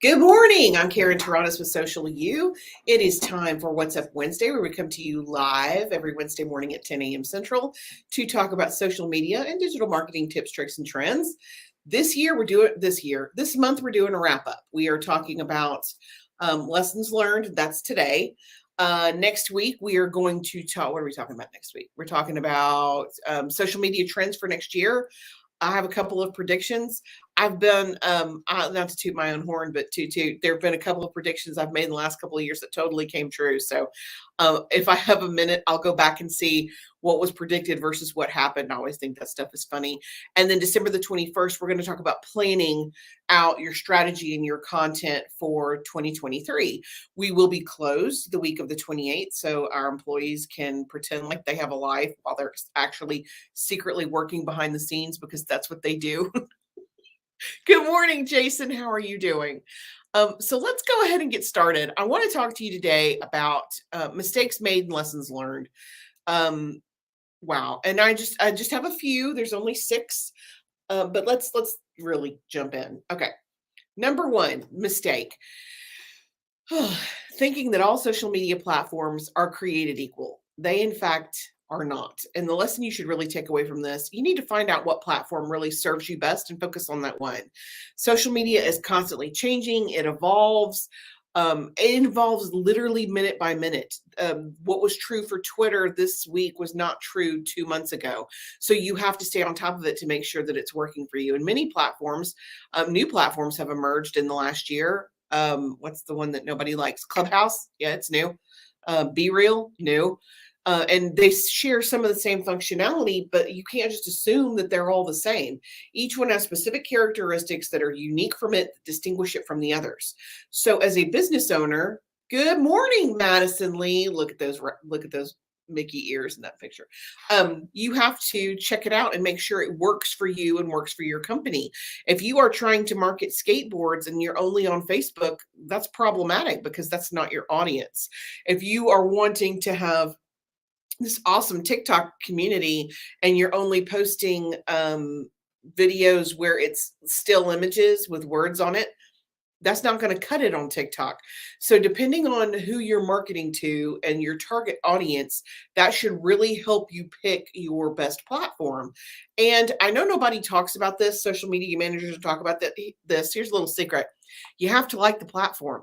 Good morning. I'm Karen Taranis with Social U. It is time for What's Up Wednesday, where we come to you live every Wednesday morning at 10 a.m. Central to talk about social media and digital marketing tips, tricks, and trends. This month, we're doing a wrap up. We are talking about lessons learned. That's today. Next week, we are going to talk. What are we talking about next week? We're talking about social media trends for next year. I have a couple of predictions. I've been, not to toot my own horn, but there have been a couple of predictions I've made in the last couple of years that totally came true. So if I have a minute, I'll go back and see what was predicted versus what happened. I always think that stuff is funny. And then December the 21st, we're going to talk about planning out your strategy and your content for 2023. We will be closed the week of the 28th, so our employees can pretend like they have a life while they're actually secretly working behind the scenes, because that's what they do. Good morning, Jason. How are you doing? So let's go ahead and get started. I want to talk to you today about mistakes made and lessons learned. Wow. And I just have a few. There's only 6, but let's really jump in. Okay. Number 1 mistake. Thinking that all social media platforms are created equal. They, in fact, are not. And the lesson you should really take away from this, you need to find out what platform really serves you best and focus on that one. Social media is constantly changing. It evolves. It involves literally minute by minute. What was true for Twitter this week was not true 2 months ago. So you have to stay on top of it to make sure that it's working for you. And many platforms, new platforms have emerged in the last year. What's the one that nobody likes? Clubhouse? Yeah, it's new. Be Real? New. And they share some of the same functionality, but you can't just assume that they're all the same. Each one has specific characteristics that are unique from it, that distinguish it from the others. So as a business owner, good morning, Madison Lee. Look at those Mickey ears in that picture. You have to check it out and make sure it works for you and works for your company. If you are trying to market skateboards and you're only on Facebook, that's problematic because that's not your audience. If you are wanting to have this awesome TikTok community and you're only posting videos where it's still images with words on it, that's not going to cut it on TikTok. So depending on who you're marketing to and your target audience, that should really help you pick your best platform. And I know nobody talks about this. Social media managers don't talk about this. Here's a little secret. You have to like the platform.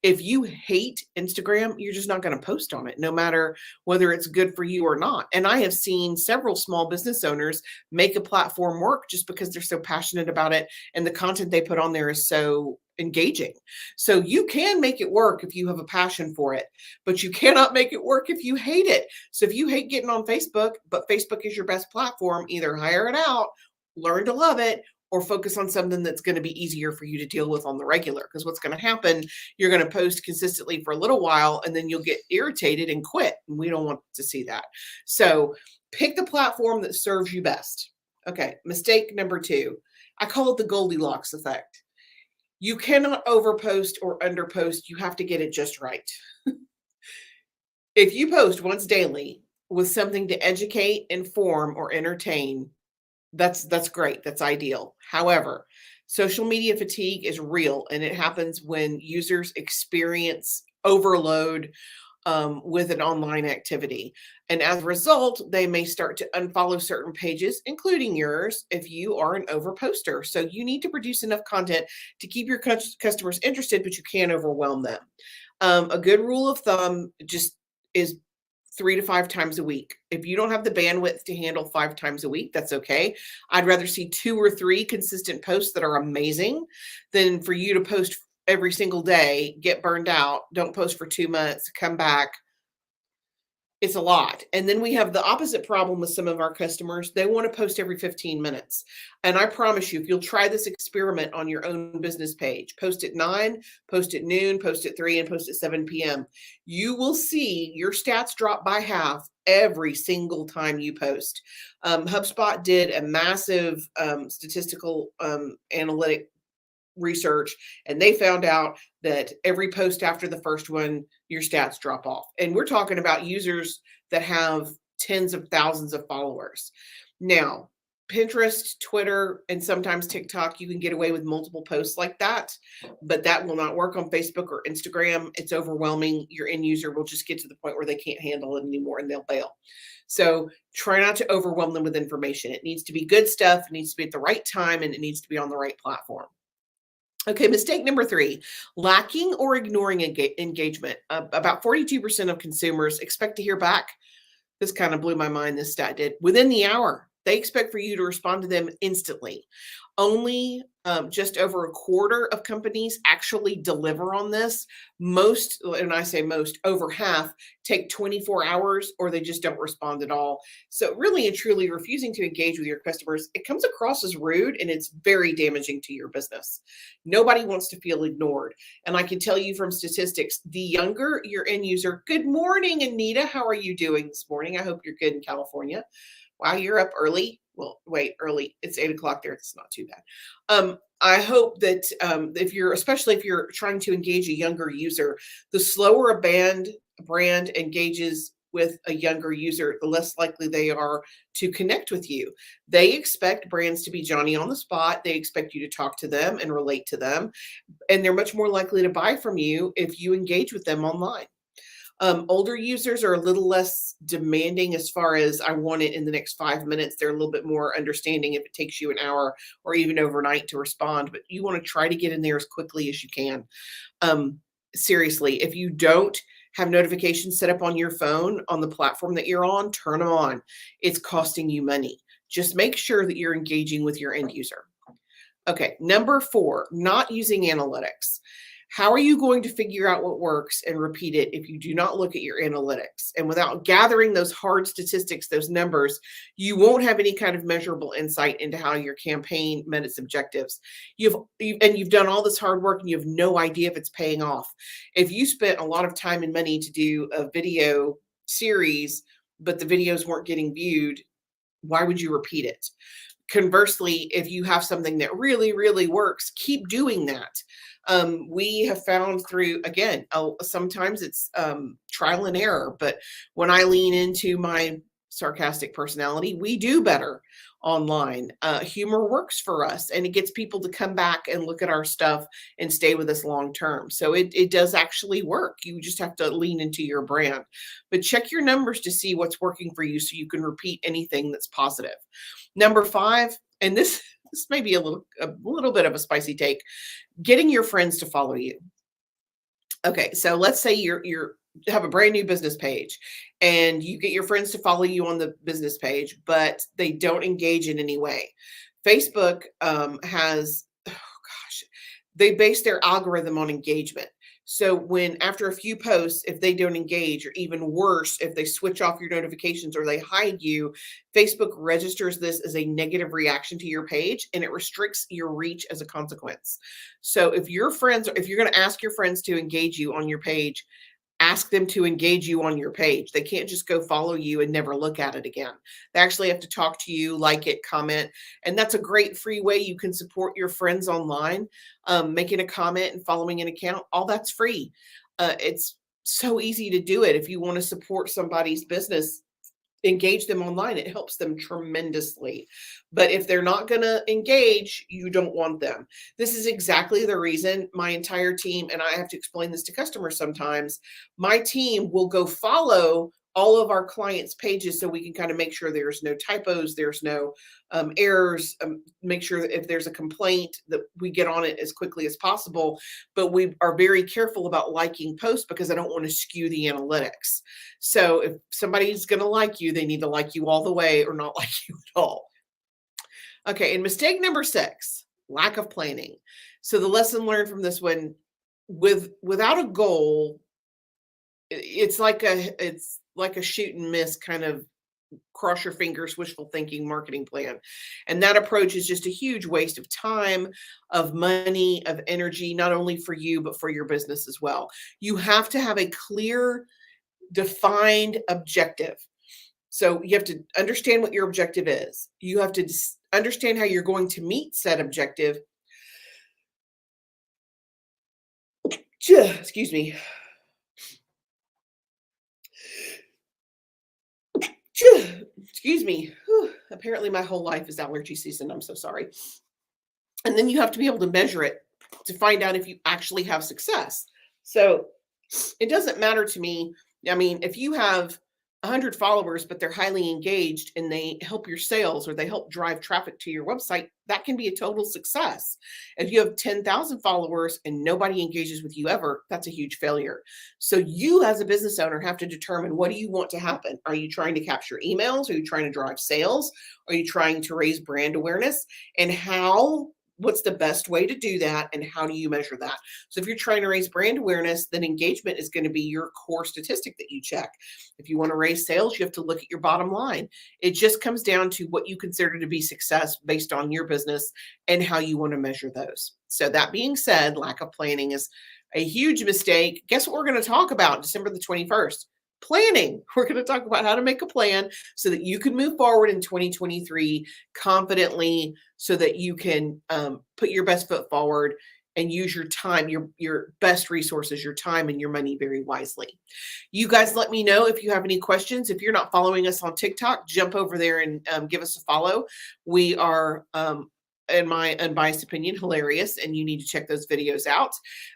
If you hate Instagram, you're just not going to post on it, no matter whether it's good for you or not. And I have seen several small business owners make a platform work just because they're so passionate about it and the content they put on there is so engaging. So you can make it work if you have a passion for it, but you cannot make it work if you hate it. So if you hate getting on Facebook, but Facebook is your best platform, either hire it out, learn to love it, or focus on something that's going to be easier for you to deal with on the regular. Because what's going to happen, you're going to post consistently for a little while and then you'll get irritated and quit. And we don't want to see that. So pick the platform that serves you best. Okay, mistake number 2. I call it the Goldilocks effect. You cannot overpost or underpost. You have to get it just right. If you post once daily with something to educate, inform, or entertain, that's great. That's ideal. However, social media fatigue is real, and it happens when users experience overload with an online activity. And as a result, they may start to unfollow certain pages, including yours, if you are an overposter. So you need to produce enough content to keep your customers interested, but you can't overwhelm them. A good rule of thumb just is 3 to 5 times a week. If you don't have the bandwidth to handle 5 times a week, that's okay. I'd rather see 2 or 3 consistent posts that are amazing than for you to post every single day, get burned out, don't post for 2 months, come back. It's a lot. And then we have the opposite problem with some of our customers. They want to post every 15 minutes. And I promise you, if you'll try this experiment on your own business page, post at 9, post at noon, post at 3, and post at 7 p.m., you will see your stats drop by half every single time you post. HubSpot did a massive statistical analytic research, and they found out that every post after the first one, your stats drop off. And we're talking about users that have tens of thousands of followers. Now, Pinterest, Twitter, and sometimes TikTok, you can get away with multiple posts like that, but that will not work on Facebook or Instagram. It's overwhelming. Your end user will just get to the point where they can't handle it anymore and they'll bail. So try not to overwhelm them with information. It needs to be good stuff, it needs to be at the right time, and it needs to be on the right platform. Okay, mistake number 3, lacking or ignoring engagement. About 42% of consumers expect to hear back. This kind of blew my mind, this stat did. Within the hour, they expect for you to respond to them instantly. Only just over a quarter of companies actually deliver on this. Most, and I say most, over half take 24 hours or they just don't respond at all. So really and truly refusing to engage with your customers, it comes across as rude and it's very damaging to your business. Nobody wants to feel ignored. And I can tell you from statistics, the younger your end user, good morning, Anita. How are you doing this morning? I hope you're good in California. Wow, you're up early. Well, wait, early. It's 8:00 there. It's not too bad. I hope that especially if you're trying to engage a younger user, the slower a brand engages with a younger user, the less likely they are to connect with you. They expect brands to be Johnny on the spot. They expect you to talk to them and relate to them. And they're much more likely to buy from you if you engage with them online. Older users are a little less demanding as far as I want it in the next 5 minutes. They're a little bit more understanding if it takes you an hour or even overnight to respond, but you want to try to get in there as quickly as you can. Seriously, if you don't have notifications set up on your phone on the platform that you're on, turn them on. It's costing you money. Just make sure that you're engaging with your end user. Okay, number 4, not using analytics. How are you going to figure out what works and repeat it if you do not look at your analytics? And without gathering those hard statistics, those numbers, you won't have any kind of measurable insight into how your campaign met its objectives. You've done all this hard work and you have no idea if it's paying off. If you spent a lot of time and money to do a video series, but the videos weren't getting viewed, why would you repeat it? Conversely, if you have something that really, really works, keep doing that. We have found through, again, sometimes it's trial and error, but when I lean into my sarcastic personality, we do better online. Humor works for us and it gets people to come back and look at our stuff and stay with us long term. So it does actually work. You just have to lean into your brand, but check your numbers to see what's working for you so you can repeat anything that's positive. Number 5, and this may be a little bit of a spicy take, getting your friends to follow you. Okay, so let's say you're have a brand new business page and you get your friends to follow you on the business page, but they don't engage in any way. Facebook has, they base their algorithm on engagement. So when after a few posts, if they don't engage, or even worse, if they switch off your notifications or they hide you, Facebook registers this as a negative reaction to your page and it restricts your reach as a consequence. So if you're going to ask your friends to engage you on your page, ask them to engage you on your page. They can't just go follow you and never look at it again. They actually have to talk to you, like it, comment. And that's a great free way you can support your friends online. Making a comment and following an account, all that's free. It's so easy to do it. If you want to support somebody's business, engage them online. It helps them tremendously. But if they're not going to engage, you don't want them. This is exactly the reason my entire team, and I have to explain this to customers sometimes, my team will go follow all of our clients' pages so we can kind of make sure there's no typos, there's no errors, make sure that if there's a complaint that we get on it as quickly as possible. But we are very careful about liking posts because I don't want to skew the analytics. So if somebody's going to like you, they need to like you all the way or not like you at all. Okay, and mistake number 6, lack of planning. So the lesson learned from this one, without a goal, it's like a shoot and miss kind of cross your fingers, wishful thinking marketing plan. And that approach is just a huge waste of time, of money, of energy, not only for you, but for your business as well. You have to have a clear, defined objective. So you have to understand what your objective is. You have to understand how you're going to meet said objective. Excuse me. Excuse me. Whew, apparently my whole life is allergy season. I'm so sorry. And then you have to be able to measure it to find out if you actually have success. So it doesn't matter to me. I mean, if you have 100 followers, but they're highly engaged and they help your sales or they help drive traffic to your website, that can be a total success. If you have 10,000 followers and nobody engages with you ever, that's a huge failure. So you as a business owner have to determine, what do you want to happen? Are you trying to capture emails? Are you trying to drive sales? Are you trying to raise brand awareness? And what's the best way to do that? And how do you measure that? So if you're trying to raise brand awareness, then engagement is going to be your core statistic that you check. If you want to raise sales, you have to look at your bottom line. It just comes down to what you consider to be success based on your business and how you want to measure those. So that being said, lack of planning is a huge mistake. Guess what we're going to talk about December the 21st? Planning. We're going to talk about how to make a plan so that you can move forward in 2023 confidently, so that you can put your best foot forward and use your time, your best resources, your time and your money very wisely. You guys let me know if you have any questions. If you're not following us on TikTok, jump over there and give us a follow. We are in my unbiased opinion, hilarious, and you need to check those videos out.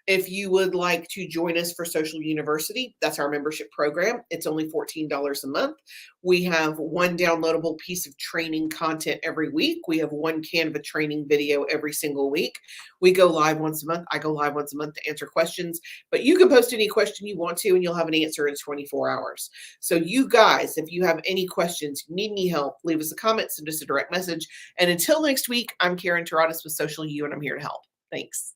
If you would like to join us for Social University, that's our membership program. It's only $14 a month. We have one downloadable piece of training content every week. We have one Canva training video every single week. We go live once a month. I go live once a month to answer questions, but you can post any question you want to, and you'll have an answer in 24 hours. So you guys, if you have any questions, need any help, leave us a comment, send us a direct message. And until next week, I'm Karen Taradas with Social U, and I'm here to help. Thanks.